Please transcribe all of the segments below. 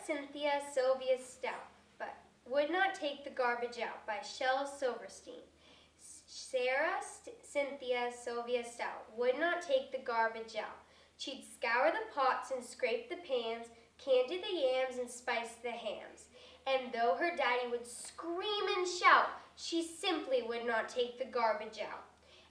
Cynthia Sylvia Stout, but would not take the garbage out by Shel Silverstein. Cynthia Sylvia Stout would not take the garbage out. She'd scour the pots and scrape the pans, candy the yams and spice the hams. And though her daddy would scream and shout, she simply would not take the garbage out.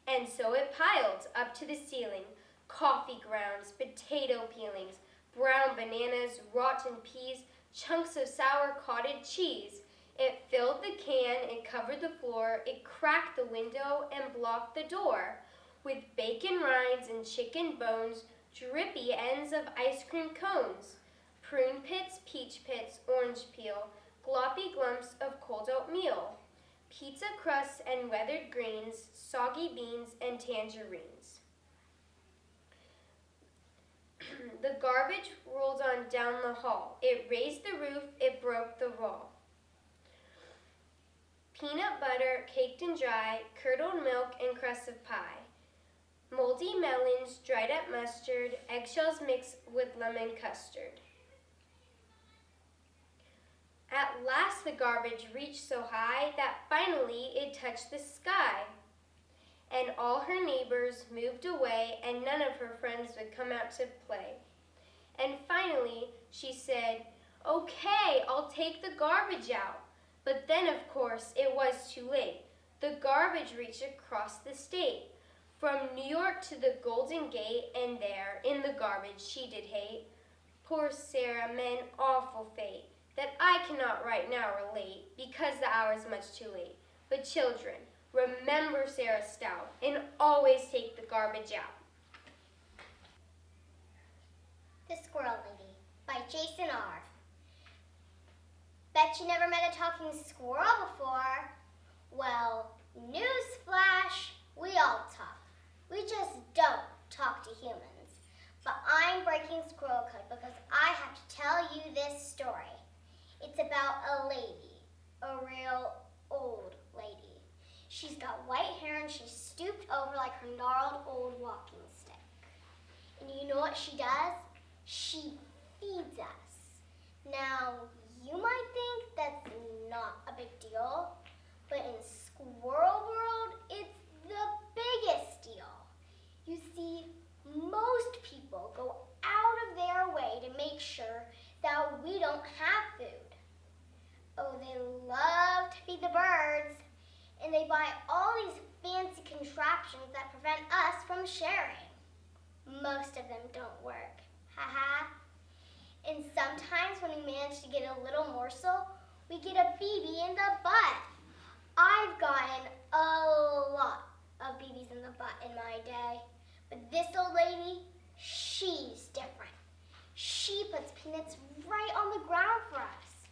And so it piled up to the ceiling, coffee grounds, potato peelings, brown bananas, rotten peas, chunks of sour cottage cheese. It filled the can, it covered the floor, it cracked the window and blocked the door. With bacon rinds and chicken bones, drippy ends of ice cream cones, prune pits, peach pits, orange peel, gloppy glumps of cold oatmeal, pizza crusts and weathered greens, soggy beans and tangerines. The garbage rolled on down the hall. It raised the roof, it broke the wall. Peanut butter, caked and dry, curdled milk and crusts of pie. Moldy melons, dried up mustard, eggshells mixed with lemon custard. At last the garbage reached so high that finally it touched the sky. And all her neighbors moved away and none of her friends would come out to play. And finally she said, "Okay, I'll take the garbage out." But then, of course, it was too late. The garbage reached across the state, from New York to the Golden Gate, and there, in the garbage, she did hate. Poor Sarah met an awful fate that I cannot right now relate, because the hour is much too late. But children, remember Sarah Stout, and always take the garbage out. The Squirrel Lady by Jason R. Bet you never met a talking squirrel before. Well, newsflash, we all talk. We just don't talk to humans. But I'm breaking squirrel code because I have to tell you this story. It's about a lady, a real old lady. She's got white hair and she's stooped over like her gnarled old walking stick. And you know what she does? She feeds us. Now, you might think that's not a big deal, but in squirrel world, it's the biggest deal. You see, most people go out of their way to make sure that we don't have food. Oh, they love to feed the birds, and they buy all these fancy contraptions that prevent us from sharing. Most of them don't work, haha. And sometimes when we manage to get a little morsel, we get a BB in the butt. I've gotten a lot of BBs in the butt in my day, but this old lady, she's different. She puts peanuts right on the ground for us.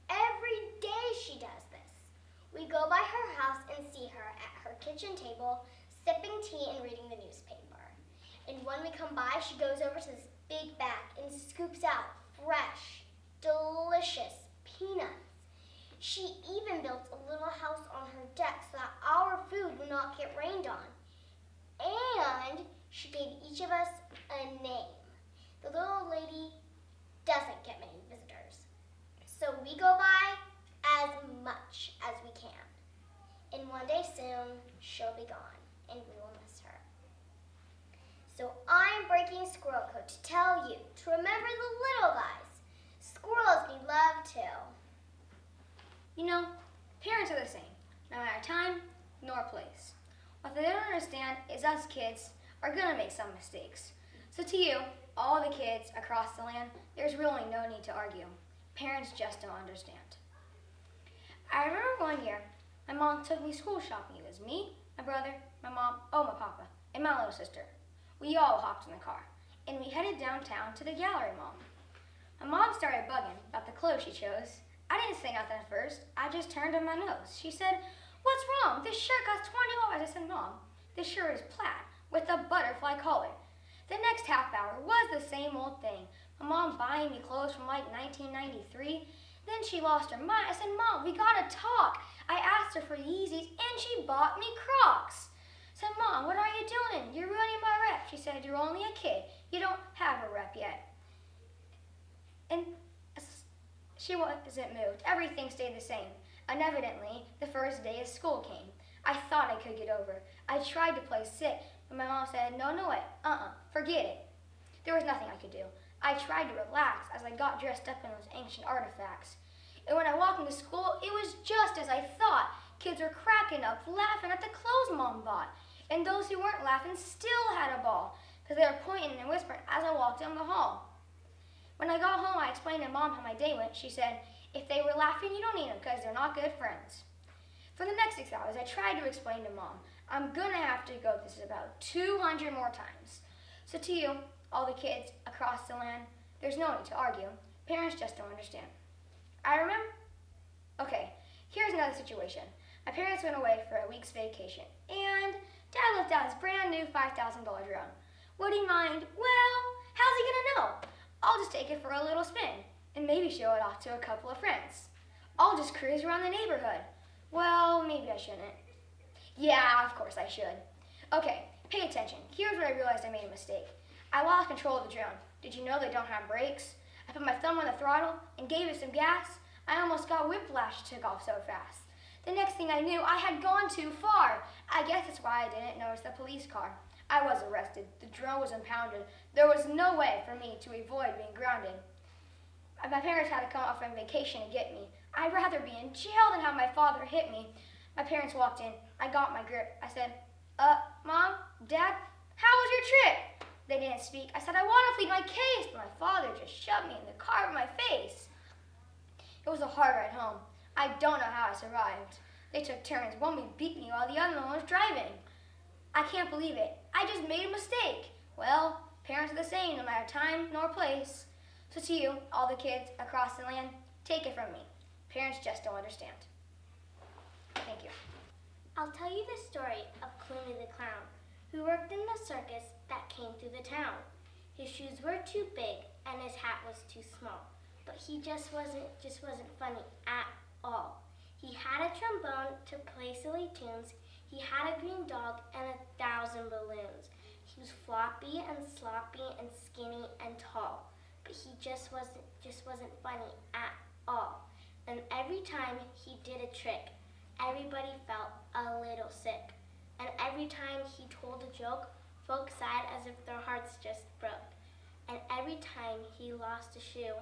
Every day she does this. We go by her house and see her at her kitchen table, sipping tea and reading the newspaper. And when we come by, she goes over to this big bag and scoops out fresh, delicious peanuts. She even built a little house on her deck so that our food would not get rained on. And she gave each of us a name. The little lady doesn't get many visitors, so we go by as much as we can. And one day soon, she'll be gone, and we will miss her. So I'm breaking squirrel code to tell you to remember the little guys. Squirrels need love too. You know, parents are the same, no matter time nor place. What they don't understand is us kids are gonna make some mistakes. So to you, all the kids across the land, there's really no need to argue. Parents just don't understand. I remember one year, my mom took me school shopping. It was me, my brother, my mom, my papa, and my little sister. We all hopped in the car, and we headed downtown to the gallery mall. My mom started bugging about the clothes she chose. I didn't say nothing at first. I just turned on my nose. She said, "What's wrong? This shirt costs $20. I said, "Mom, this shirt is plaid with a butterfly collar." The next half hour was the same old thing. My mom buying me clothes from like 1993. Then she lost her mind. I said, "Mom, we gotta talk." I asked her for Yeezys and she bought me Crocs. I said, "Mom, what are you doing? You're ruining my rep." She said, "You're only a kid. You don't have a rep yet." And She wasn't moved. Everything stayed the same. And evidently, the first day of school came. I thought I could get over it. I tried to play sick, but my mom said, no, way, forget it. There was nothing I could do. I tried to relax as I got dressed up in those ancient artifacts. And when I walked into school, it was just as I thought. Kids were cracking up, laughing at the clothes Mom bought. And those who weren't laughing still had a ball, because they were pointing and whispering as I walked down the hall. When I got home, I explained to Mom how my day went. She said, if they were laughing, you don't need them, because they're not good friends. For the next 6 hours, I tried to explain to Mom, I'm going to have to go this about 200 more times. So to you, all the kids across the land, there's no need to argue. Parents just don't understand. I remember? Okay, here's another situation. My parents went away for a week's vacation, and Dad left out his brand new $5,000 drone. Would he mind? Well, how's he gonna know? I'll just take it for a little spin, and maybe show it off to a couple of friends. I'll just cruise around the neighborhood. Well, maybe I shouldn't. Yeah, of course I should. Okay, pay attention. Here's where I realized I made a mistake. I lost control of the drone. Did you know they don't have brakes? I put my thumb on the throttle and gave it some gas. I almost got whiplash, it took off so fast. The next thing I knew, I had gone too far. I guess that's why I didn't notice the police car. I was arrested. The drone was impounded. There was no way for me to avoid being grounded. My parents had to come off on vacation to get me. I'd rather be in jail than have my father hit me. My parents walked in. I got my grip. I said, Mom, Dad, how was your trip? They didn't speak. I said, I want to plead my case, but my father just shoved me in the car with my face. It was a hard ride home. I don't know how I survived. They took turns. One would beat me while the other one was driving. I can't believe it. I just made a mistake. Well, parents are the same, no matter time nor place. So to you, all the kids across the land, take it from me. Parents just don't understand. Thank you. I'll tell you the story of Clooney the Clown, who worked in the circus that came through the town. His shoes were too big and his hat was too small, but he just wasn't funny at all. He had a trombone to play silly tunes. He had a green dog and 1,000 balloons. He was floppy and sloppy and skinny and tall, but he just wasn't funny at all. And every time he did a trick, everybody felt a little sick. And every time he told a joke, folks sighed as if their hearts just broke. And every time he lost a shoe,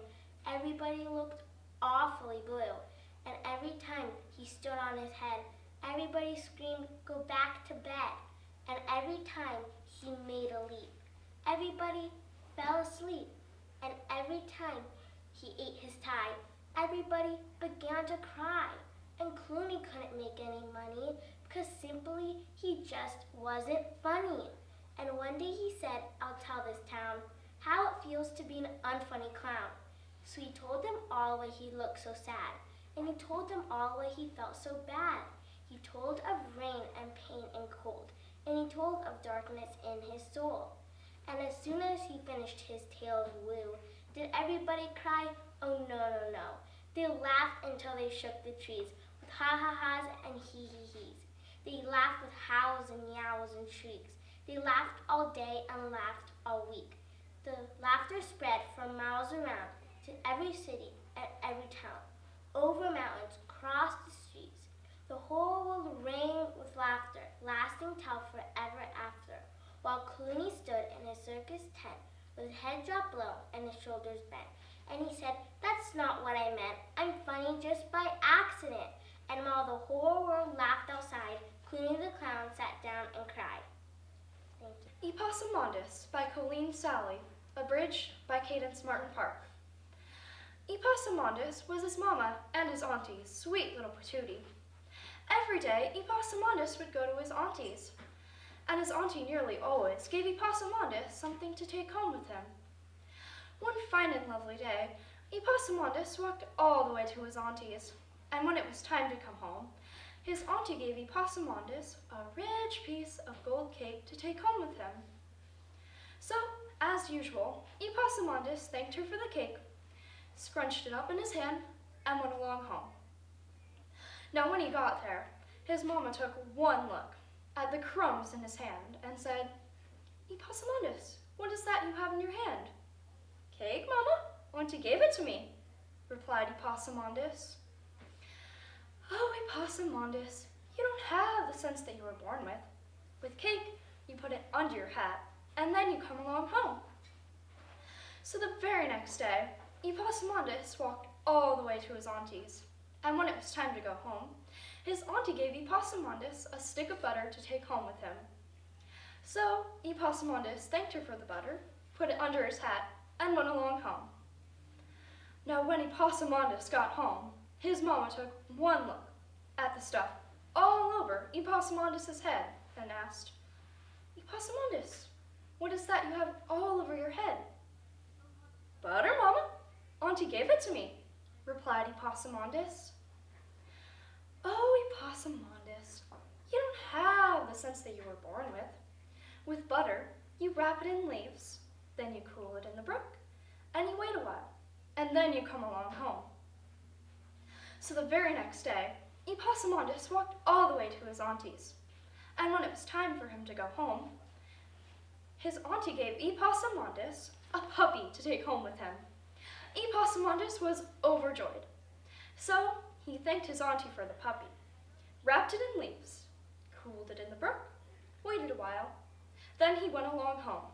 everybody looked awfully blue. And every time he stood on his head, everybody screamed, go back to bed. And every time he made a leap, everybody fell asleep. And every time he ate his tie, everybody began to cry. And Clooney couldn't make any money because simply he just wasn't funny. And one day he said, I'll tell this town how it feels to be an unfunny clown. So he told them all why he looked so sad. And he told them all why he felt so bad. He told of rain and pain and cold. And he told of darkness in his soul. And as soon as he finished his tale of woo, did everybody cry? Oh no, no, no. They laughed until they shook the trees with ha-ha-has and hee-hee-hees. They laughed with howls and yows and shrieks. They laughed all day and laughed all week. The laughter spread for miles around to every city and every town, over mountains, across the streets. The whole world rang with laughter, lasting till forever after, while Clooney stood in his circus tent with his head dropped low and his shoulders bent. And he said, that's not what I meant. I'm funny just by accident. And while the whole world laughed outside, Clooney the Clown sat down and cried. Thank you. Epasomondus by Colleen Sally, abridged by Cadence Martin Park. Epasomondus was his mama and his auntie's sweet little patootie. Every day, Epasomondus would go to his auntie's, and his auntie nearly always gave Epasomondus something to take home with him. One fine and lovely day, Epasomondus walked all the way to his auntie's, and when it was time to come home, his auntie gave Epasomondus a rich piece of gold cake to take home with him. So, as usual, Epasomondus thanked her for the cake, scrunched it up in his hand, and went along home. Now when he got there, his mama took one look at the crumbs in his hand and said, Epasomondus, what is that you have in your hand? Cake, Mama? Auntie gave it to me. replied Epasamondus. Oh, Epasamondus, you don't have the sense that you were born with. With cake, you put it under your hat, and then you come along home. So the very next day, Epasamondus walked all the way to his auntie's, and when it was time to go home, his auntie gave Epasamondus a stick of butter to take home with him. So Epasamondus thanked her for the butter, put it under his hat, and went along home. Now when Epasamondus got home, his mama took one look at the stuff all over Epasamondus's head and asked, Epasamondus, what is that you have all over your head? Butter, Mama. Auntie gave it to me, replied Epasamondus. Oh, Epasamondus, you don't have the sense that you were born with. With butter, you wrap it in leaves, then you cool it in the brook, and you wait a while, and then you come along home. So the very next day, Epasamondus walked all the way to his auntie's, and when it was time for him to go home, his auntie gave Epasamondus a puppy to take home with him. Epasamondus was overjoyed. So he thanked his auntie for the puppy, wrapped it in leaves, cooled it in the brook, waited a while, then he went along home.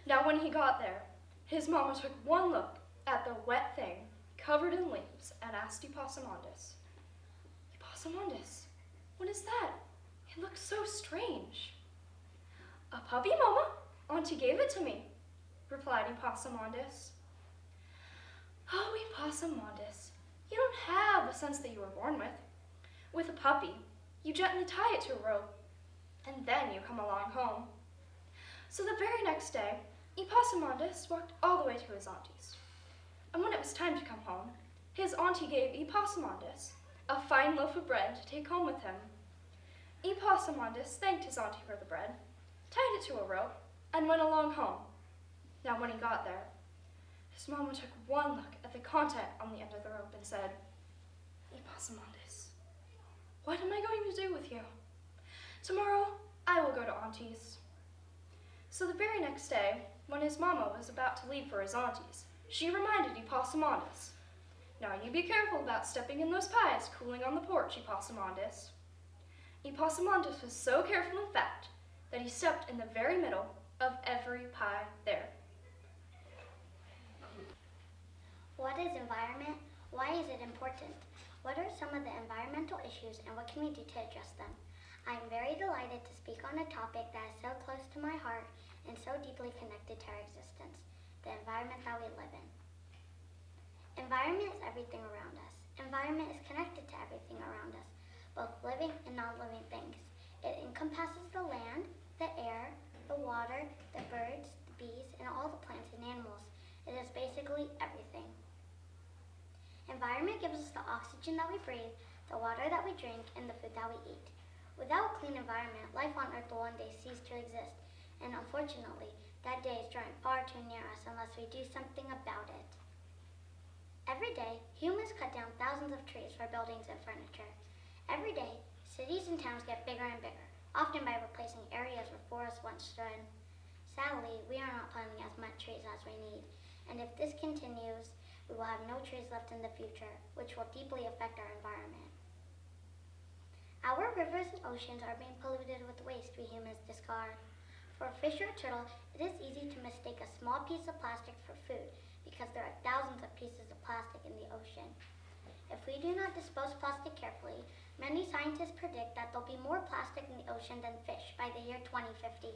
Now when he got there, his mama took one look at the wet thing covered in leaves and asked Epasamondus, Epasamondus, what is that? It looks so strange. A puppy, Mama. Auntie gave it to me, replied Epasamondus. Oh, Epasamondus, you don't have the sense that you were born with. With a puppy, you gently tie it to a rope, and then you come along home. So the very next day, Epasamondus walked all the way to his auntie's. And when it was time to come home, his auntie gave Epasamondus a fine loaf of bread to take home with him. Epasamondus thanked his auntie for the bread, tied it to a rope, and went along home. Now when he got there, his mama took one look at the content on the end of the rope and said, Epasamondus, what am I going to do with you? Tomorrow I will go to auntie's. So the very next day, when his mama was about to leave for his auntie's, she reminded Epasamondus, now you be careful about stepping in those pies cooling on the porch, Epasamondus. Epasamondus was so careful, in fact, that he stepped in the very middle of every pie there. What is environment? Why is it important? What are some of the environmental issues and what can we do to address them? I am very delighted to speak on a topic that is so close to my heart and so deeply connected to our existence, the environment that we live in. Environment is everything around us. Environment is connected to everything around us, both living and non-living things. It encompasses the land, the air, the water, the birds, the bees, and all the plants and animals. It is basically everything. Environment gives us the oxygen that we breathe, the water that we drink, and the food that we eat. Without a clean environment, life on Earth will one day cease to exist, and unfortunately, that day is drawing far too near us unless we do something about it. Every day, humans cut down thousands of trees for buildings and furniture. Every day, cities and towns get bigger and bigger, often by replacing areas where forests once stood. Sadly, we are not planting as much trees as we need, and if this continues, we will have no trees left in the future, which will deeply affect our environment. Our rivers and oceans are being polluted with waste we humans discard. For a fish or a turtle, it is easy to mistake a small piece of plastic for food because there are thousands of pieces of plastic in the ocean. If we do not dispose plastic carefully, many scientists predict that there'll be more plastic in the ocean than fish by the year 2050.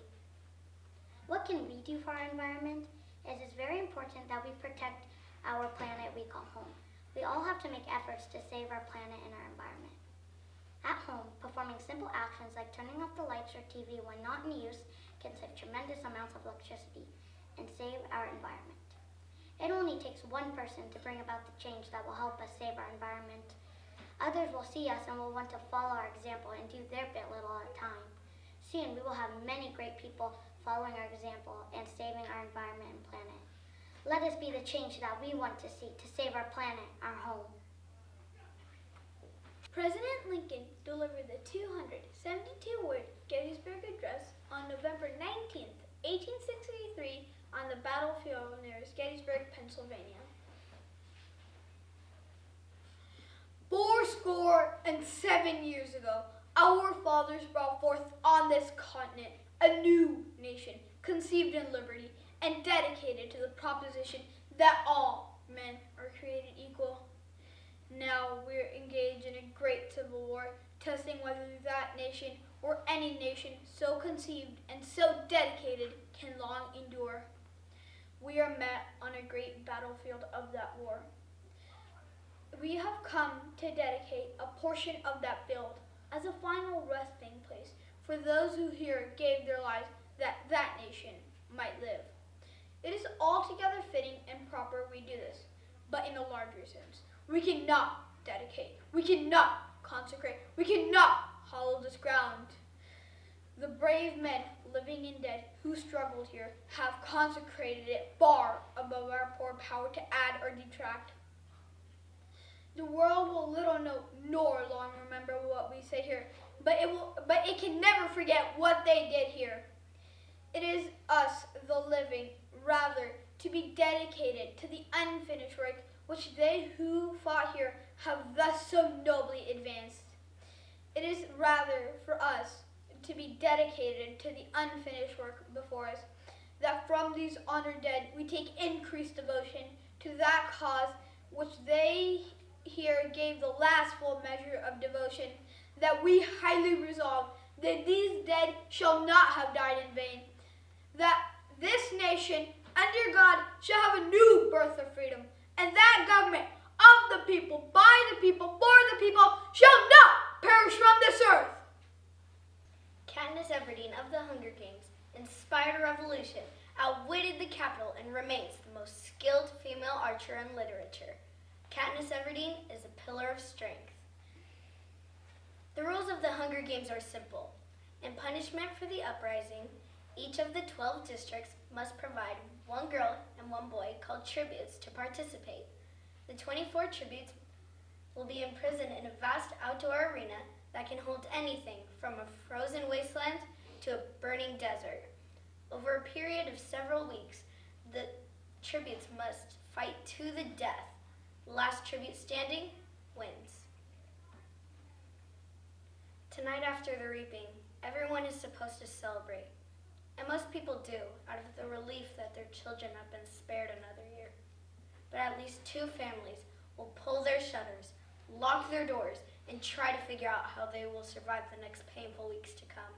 What can we do for our environment? It is very important that we protect our planet we call home. We all have to make efforts to save our planet and our environment. At home, performing simple actions like turning off the lights or TV when not in use can save tremendous amounts of electricity and save our environment. It only takes one person to bring about the change that will help us save our environment. Others will see us and will want to follow our example and do their bit little at a time. Soon, we will have many great people following our example and saving our environment and planet. Let us be the change that we want to see to save our planet, our home. President Lincoln delivered the 272-word Gettysburg Address on November 19th, 1863, on the battlefield near Gettysburg, Pennsylvania. 2,407 years ago, our fathers brought forth on this continent a new nation, conceived in liberty and dedicated to the proposition that all men are created equal. Now we're engaged in a great civil war, testing whether that nation or any nation so conceived and so dedicated can long endure. We are met on a great battlefield of that war. We have come to dedicate a portion of that field as a final resting place for those who here gave their lives that that nation might live. It is altogether fitting and proper we do this, but in a larger sense. We cannot dedicate, we cannot consecrate, we cannot hollow this ground. The brave men, living and dead, who struggled here, have consecrated it far above our poor power to add or detract. The world will little know nor long remember what we say here, but it can never forget what they did here. It is us, the living, rather, to be dedicated to the unfinished work which they who fought here have thus so nobly advanced. It is rather for us to be dedicated to the unfinished work before us, that from these honored dead we take increased devotion to that cause which they here gave the last full measure of devotion, that we highly resolve that these dead shall not have died in vain, that this nation under God shall have a new birth of freedom, and that government of the people, by the people, for the people, shall not perish from this earth. Katniss Everdeen of the Hunger Games inspired a revolution, outwitted the capital, and remains the most skilled female archer in literature. Katniss Everdeen is a pillar of strength. The rules of the Hunger Games are simple. In punishment for the uprising, each of the 12 districts must provide one girl and one boy called tributes to participate. The 24 tributes will be imprisoned in a vast outdoor arena that can hold anything from a frozen wasteland to a burning desert. Over a period of several weeks, the tributes must fight to the death. The last tribute standing wins. Tonight after the reaping, everyone is supposed to celebrate. And most people do, out of the relief that their children have been spared another year. But at least 2 families will pull their shutters, lock their doors, and try to figure out how they will survive the next painful weeks to come.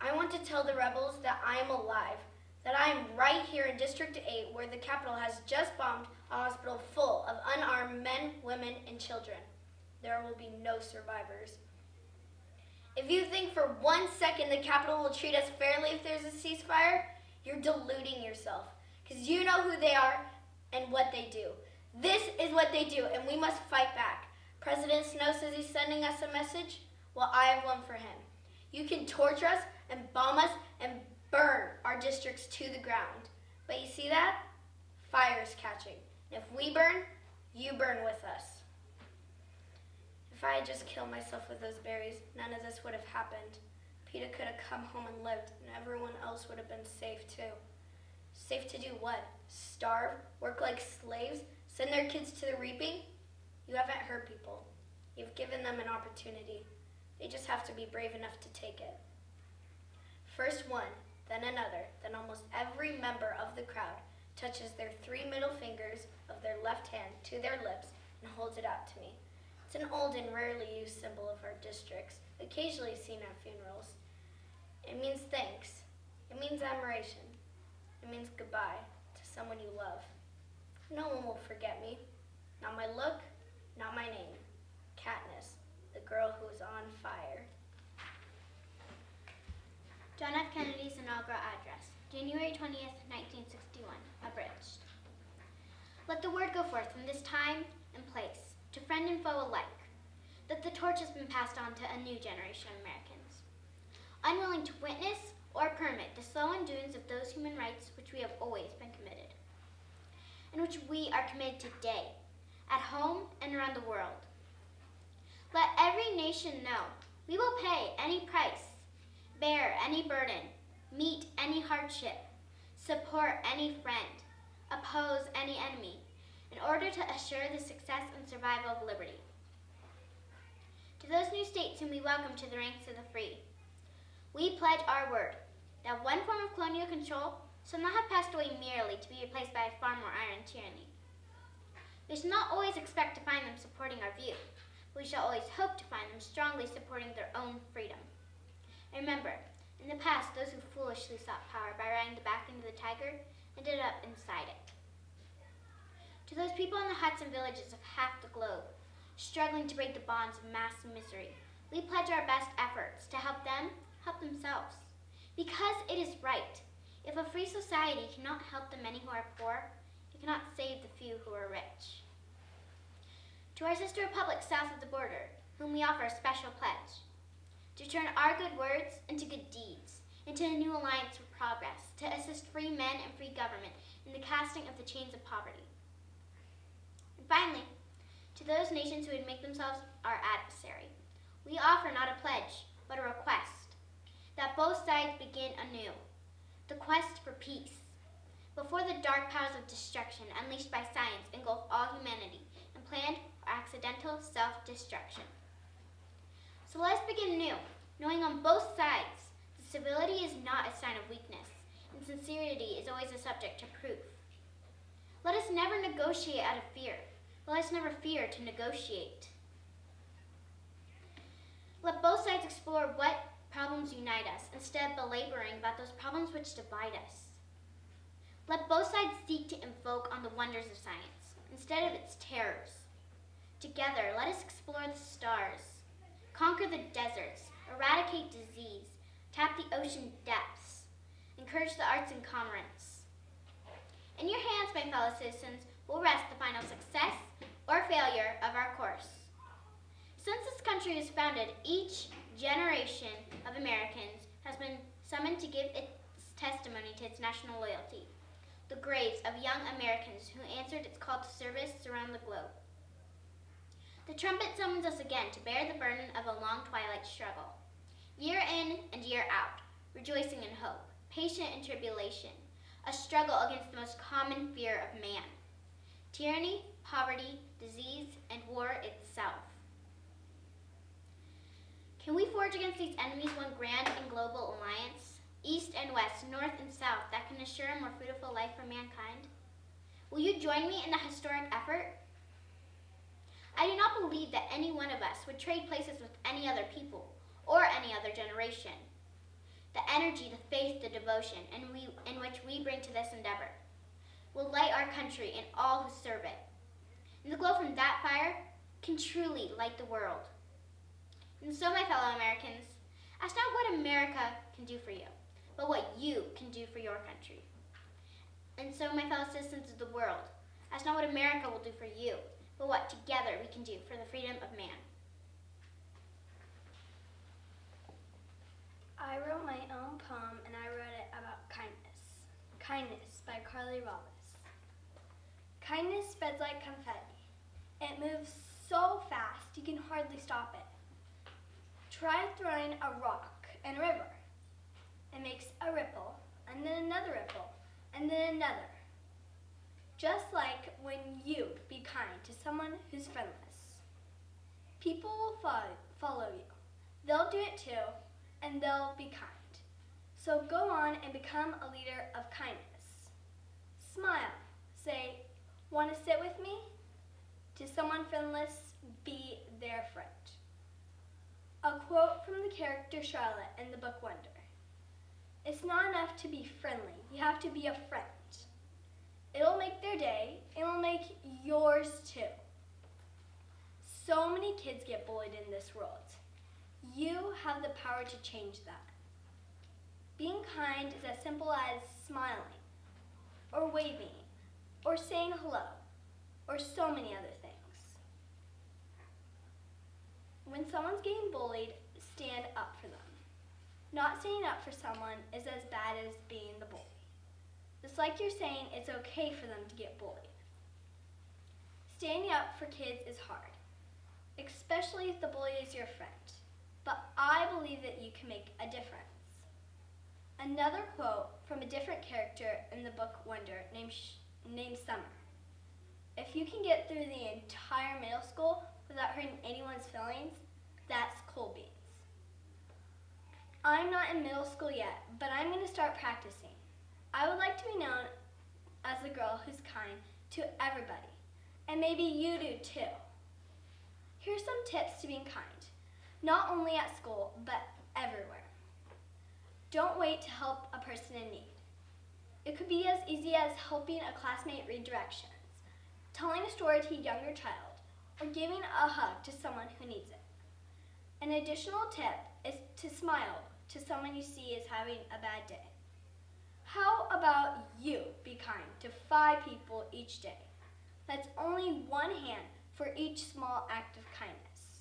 I want to tell the rebels that I am alive, that I am right here in District 8, where the Capitol has just bombed a hospital full of unarmed men, women, and children. There will be no survivors. If you think for 1 second the Capitol will treat us fairly if there's a ceasefire, you're deluding yourself, because you know who they are and what they do. This is what they do, and we must fight back. President Snow says he's sending us a message. Well, I have one for him. You can torture us and bomb us and burn our districts to the ground. But you see that? Fire is catching. And if we burn, you burn with us. If I had just killed myself with those berries, none of this would have happened. Peeta could have come home and lived, and everyone else would have been safe too. Safe to do what? Starve? Work like slaves? Send their kids to the reaping? You haven't hurt people. You've given them an opportunity. They just have to be brave enough to take it. First one, then another, then almost every member of the crowd touches their 3 middle fingers of their left hand to their lips and holds it out to me. It's an old and rarely used symbol of our districts, occasionally seen at funerals. It means thanks. It means admiration. It means goodbye to someone you love. No one will forget me. Not my look, not my name. Katniss, the girl who is on fire. John F. Kennedy's inaugural address, January 20th, 1961, abridged. Let the word go forth from this time and place, to friend and foe alike, that the torch has been passed on to a new generation of Americans, unwilling to witness or permit the slow undoings of those human rights which we have always been committed, and which we are committed today, at home and around the world. Let every nation know we will pay any price, bear any burden, meet any hardship, support any friend, oppose any enemy, in order to assure the success and survival of liberty, To those new states whom we welcome to the ranks of the free, we pledge our word that one form of colonial control shall not have passed away merely to be replaced by a far more iron tyranny. We shall not always expect to find them supporting our view, but we shall always hope to find them strongly supporting their own freedom. And remember, in the past, those who foolishly sought power by riding the back end of the tiger ended up inside it. To those people in the huts and villages of half the globe, struggling to break the bonds of mass misery, we pledge our best efforts to help them help themselves. Because it is right. If a free society cannot help the many who are poor, it cannot save the few who are rich. To our sister republics south of the border, whom we offer a special pledge, to turn our good words into good deeds, into a new alliance for progress, to assist free men and free government in the casting of the chains of poverty. And finally, to those nations who would make themselves our adversary, we offer not a pledge, but a request, that both sides begin anew, the quest for peace, before the dark powers of destruction unleashed by science engulf all humanity in planned or accidental self-destruction. So let us begin anew, knowing on both sides that civility is not a sign of weakness, and sincerity is always a subject to proof. Let us never negotiate out of fear, but let us never fear to negotiate. Let both sides explore what problems unite us, instead of belaboring about those problems which divide us. Let both sides seek to invoke on the wonders of science, instead of its terrors. Together, let us explore the stars, conquer the deserts, eradicate disease, tap the ocean depths, encourage the arts and commerce. In your hands, my fellow citizens, will rest the final success or failure of our course. Since this country was founded, each generation of Americans has been summoned to give its testimony to its national loyalty, the graves of young Americans who answered its call to service around the globe. The trumpet summons us again to bear the burden of a long twilight struggle, year in and year out, rejoicing in hope, patient in tribulation, a struggle against the most common fear of man, tyranny, poverty, disease, and war itself. Can we forge against these enemies one grand and global alliance, east and west, north and south, that can assure a more fruitful life for mankind? Will you join me in the historic effort? I do not believe that any one of us would trade places with any other people or any other generation. The energy, the faith, the devotion in which we bring to this endeavor will light our country and all who serve it. And the glow from that fire can truly light the world. And so, my fellow Americans, ask not what America can do for you, but what you can do for your country. And so, my fellow citizens of the world, ask not what America will do for you, but what together we can do for the freedom of man. I wrote my own poem, and I wrote it about kindness. Kindness by Carly Wallace. Kindness spreads like confetti. It moves so fast you can hardly stop it. Try throwing a rock in a river. It makes a ripple, and then another ripple, and then another. Just like when you be kind to someone who's friendless. People will follow you. They'll do it too, and they'll be kind. So go on and become a leader of kindness. Smile. Say, want to sit with me? To someone friendless, be their friend. A quote from the character Charlotte in the book Wonder. It's not enough to be friendly. You have to be a friend. It'll make their day. It'll make yours too. So many kids get bullied in this world. You have the power to change that. Being kind is as simple as smiling, or waving, or saying hello, or so many other things. When someone's getting bullied, stand up for them. Not standing up for someone is as bad as being the bully. It's like you're saying it's okay for them to get bullied. Standing up for kids is hard, especially if the bully is your friend. But I believe that you can make a difference. Another quote from a different character in the book Wonder named Summer. If you can get through the entire middle school without hurting anyone's feelings, That's cold beans. I'm not in middle school yet, but I'm going to start practicing. I would like to be known as the girl who's kind to everybody, and maybe you do too. Here's some tips to being kind, not only at school, but everywhere. Don't wait to help a person in need. It could be as easy as helping a classmate read directions, telling a story to a younger child, or giving a hug to someone who needs it. An additional tip is to smile to someone you see is having a bad day. How about you be kind to 5 people each day? That's only one hand for each small act of kindness.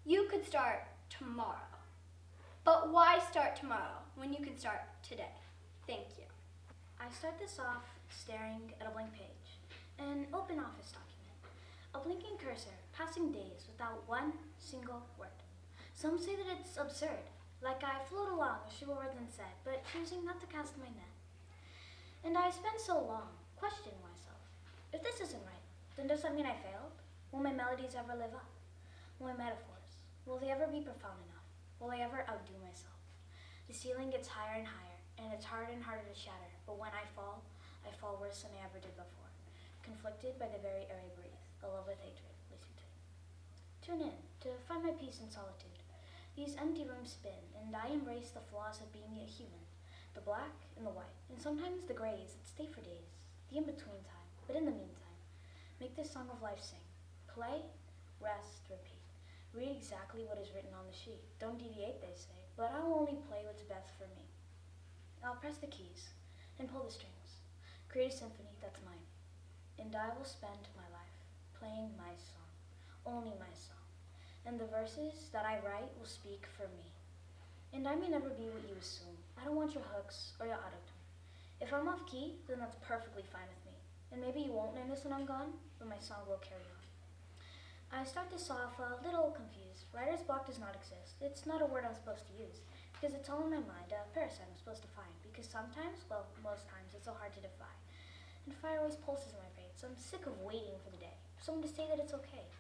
You could start tomorrow. But why start tomorrow when you can start today? Thank you. I start this off staring at a blank page, an open office document, a blinking cursor, passing days without one single word. Some say that it's absurd, like I float along as she were then said, but choosing not to cast my net. And I spend so long questioning myself. If this isn't right, then does that mean I failed? Will my melodies ever live up? Will my metaphors, will they ever be profound enough? Will I ever outdo myself? The ceiling gets higher and higher, and it's harder and harder to shatter, but when I fall worse than I ever did before. Conflicted by the very air I breathe, a love with hatred, listen to. Tune in to find my peace in solitude. These empty rooms spin, and I embrace the flaws of being a human, the black and the white, and sometimes the grays that stay for days, the in-between time. But in the meantime, make this song of life sing. Play, rest, repeat. Read exactly what is written on the sheet. Don't deviate, they say, but I will only play what's best for me. I'll press the keys and pull the strings, create a symphony that's mine, and I will spend my life playing my song, only my song, and the verses that I write will speak for me. And I may never be what you assume. I don't want your hooks or your auto-tune. If I'm off key, then that's perfectly fine with me, and maybe you won't notice when I'm gone, but my song will carry on. I start this off a little confused. Writer's block does not exist. It's not a word I'm supposed to use, because it's all in my mind, a parasite I'm supposed to find, because sometimes, well, most times, it's so hard to defy. And fire always pulses in my veins, so I'm sick of waiting for the day, for someone to say that it's okay.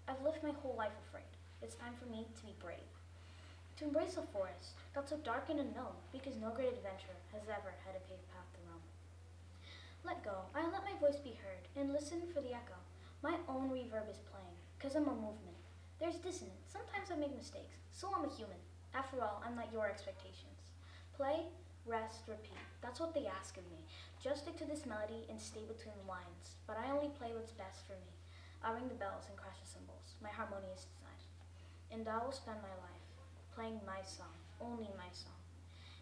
I've lived my whole life afraid. It's time for me to be brave. To embrace a forest that's so dark and unknown, because no great adventurer has ever had a paved path to roam. Let go. I let my voice be heard, and listen for the echo. My own reverb is playing, because I'm a movement. There's dissonance. Sometimes I make mistakes, so I'm a human. After all, I'm not your expectations. Play, rest, repeat. That's what they ask of me. Just stick to this melody and stay between the lines. But I only play what's best for me. I'll ring the bells and crash the cymbals, my harmonious design. And I will spend my life playing my song, only my song.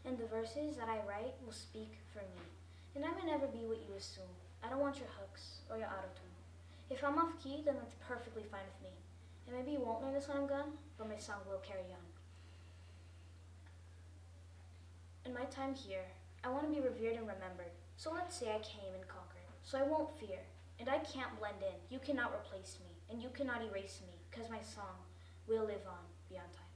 And the verses that I write will speak for me. And I may never be what you assume. I don't want your hooks or your auto-tune. If I'm off key, then that's perfectly fine with me. And maybe you won't notice when I'm gone, but my song will carry on. In my time here, I want to be revered and remembered. So let's say I came and conquered. So I won't fear. And I can't blend in. You cannot replace me. And you cannot erase me, because my song will live on beyond time.